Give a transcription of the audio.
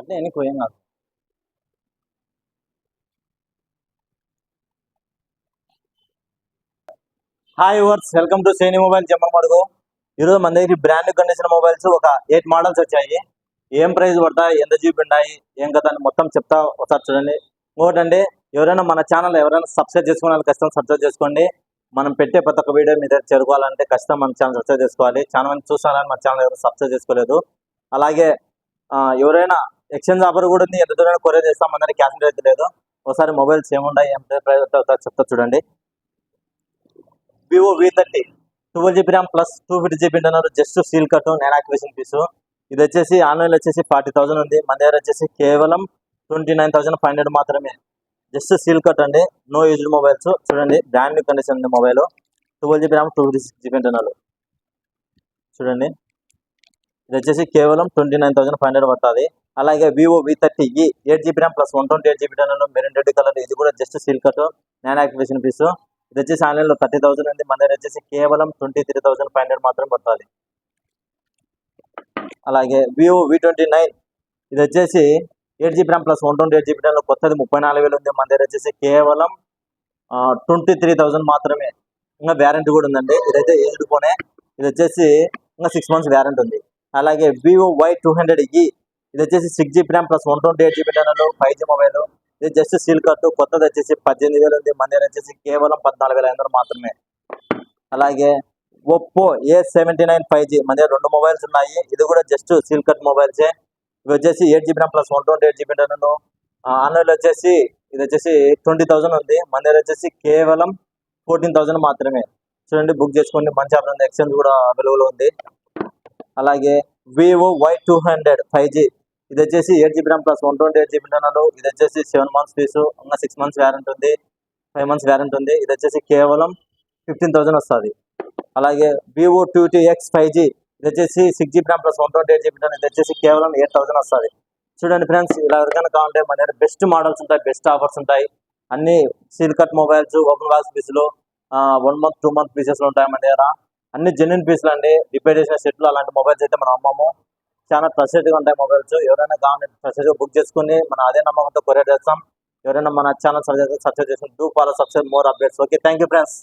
అంటే ఎన్ని ఏం కాదు. Hi viewers, welcome to Seni mobile Jammalamadugu. ఈరోజు మన దగ్గర బ్రాండ్ కండిషన్ మొబైల్స్ ఒక 8 మోడల్స్ వచ్చాయి. ఏం ప్రైస్ పడతాయి, ఎంత జీబీ ఉన్నాయి, ఏం కదా అని మొత్తం చెప్తా. ఒకసారి చూడండి. ఇంకోటండి, ఎవరైనా మన ఛానల్ ఎవరైనా సబ్స్క్రైబ్ చేసుకోవాలి, ఖచ్చితంగా సబ్స్క్రైబ్ చేసుకోండి. మనం పెట్టే ప్రతి ఒక్క వీడియో మీద చేరుకోవాలంటే ఖచ్చితంగా మన ఛానల్ సబ్స్క్రైబ్ చేసుకోవాలి. చాలా మంది చూస్తారని మన ఛానల్ ఎవరు సబ్స్క్రైబ్ చేసుకోలేదు. అలాగే ఎవరైనా ఎక్స్చేంజ్ ఆఫర్ కూడా ఉంది. ఎంత దూరం కొరియర్ చేస్తాం, అందరికీ క్యాష్ అయితే లేదు. ఒకసారి మొబైల్స్ ఏమున్నాయి, ఏం ప్రైస్ చెప్తా చూడండి. Vivo V30 12GB RAM plus 250GB internal, just seal cut, నేను యాక్టివేషన్ పీసు. ఇది వచ్చేసి ఆన్లైన్లో వచ్చేసి 40,000 ఉంది. మన దగ్గర వచ్చేసి కేవలం 29,500 మాత్రమే. జస్ట్ సీల్ కట్ అండి, నో యూజ్డ్ మొబైల్స్. చూడండి, బ్రాండ్ న్యూ కండిషన్ ఉంది mobile. 12GB RAM 256GB internal. చూడండి, ఇది వచ్చేసి కేవలం 29,500 పడుతుంది. అలాగే Vivo V30e 8GB RAM plus 128GB internal, maroon red colour. ఇది కూడా జస్ట్ సీల్ కట్, నేను యాక్టివేషన్ పీసు. ఇది వచ్చేసి ఆన్లైన్లో 30,000 ఉంది. మన దగ్గర వచ్చేసి కేవలం 23,500 మాత్రం పడుతుంది. అలాగే వివో V29 ఇది వచ్చేసి 8GB RAM plus 128GB internal, కొత్తది 34,000 ఉంది. మన దగ్గర వచ్చేసి కేవలం 23,000 మాత్రమే. ఇంకా వ్యారంటీ కూడా ఉందండి. ఇదైతే ఏజ్డ్ ఫోనే. ఇది వచ్చేసి ఇంకా 6 months వ్యారంటీ ఉంది. అలాగే వివో Y200e ఇది వచ్చేసి 6GB RAM plus 128GB internal, 5G mobile. ఇది జస్ట్ సీల్ కట్, కొత్తది వచ్చేసి 18,000 ఉంది. మన దగ్గర వచ్చేసి కేవలం 14,500 మాత్రమే. అలాగే ఒప్పో A79 5G, మన దగ్గర 2 మొబైల్స్ ఉన్నాయి. ఇది కూడా జస్ట్ సీల్ కట్ మొబైల్సే. ఇవి వచ్చేసి 8GB RAM plus 128GB internal. ఆన్లైన్లో వచ్చేసి ఇది వచ్చేసి 20,000 ఉంది. మన దగ్గర వచ్చేసి కేవలం 14,000 మాత్రమే. చూడండి, బుక్ చేసుకోండి. మంచి ఆఫర్ ఉంది, ఎక్స్చేంజ్ కూడా అవైలబుల్ ఉంది. అలాగే వివో Y200 5G ఇది వచ్చేసి 8GB RAM plus 128GB internal. ఇది వచ్చేసి 7 months ఫీజు, ఇంకా 6 months వ్యారంటీ ఉంది, 5 months వ్యారంటీ ఉంది. ఇది వచ్చేసి కేవలం 15,000 వస్తుంది. అలాగే వివో T2X 5G ఇది వచ్చేసి 6GB RAM plus 128GB internal. ఇది వచ్చేసి కేవలం 8,000 వస్తుంది. చూడండి ఫ్రెండ్స్, ఇలా ఎవరికైనా కావాలంటే మన దగ్గర బెస్ట్ మోడల్స్ ఉంటాయి, బెస్ట్ ఆఫర్స్ ఉంటాయి. అన్ని seal cut mobiles, open box పీసులు, 1 month 2 month పీసెస్లో ఉంటాయి మన దగ్గర. అన్ని జెన్యున్ పీసులు అండి, రిపేర్ చేసిన సెట్లు. అలాంటి మొబైల్స్ అయితే మనం అమ్మము. చాలా ట్రస్టెడ్గా ఉంటాయి మొబైల్స్. ఎవరైనా కావాలంటే ట్రస్టెడ్గా బుక్ చేసుకుని మనం అదే నమ్మకంతో కొరియర్ చేస్తాం. ఎవరైనా మన ఛానల్ సబ్స్క్రైబ్ చేసుకుని do follow, subscribe more updates. Okay, thank you friends.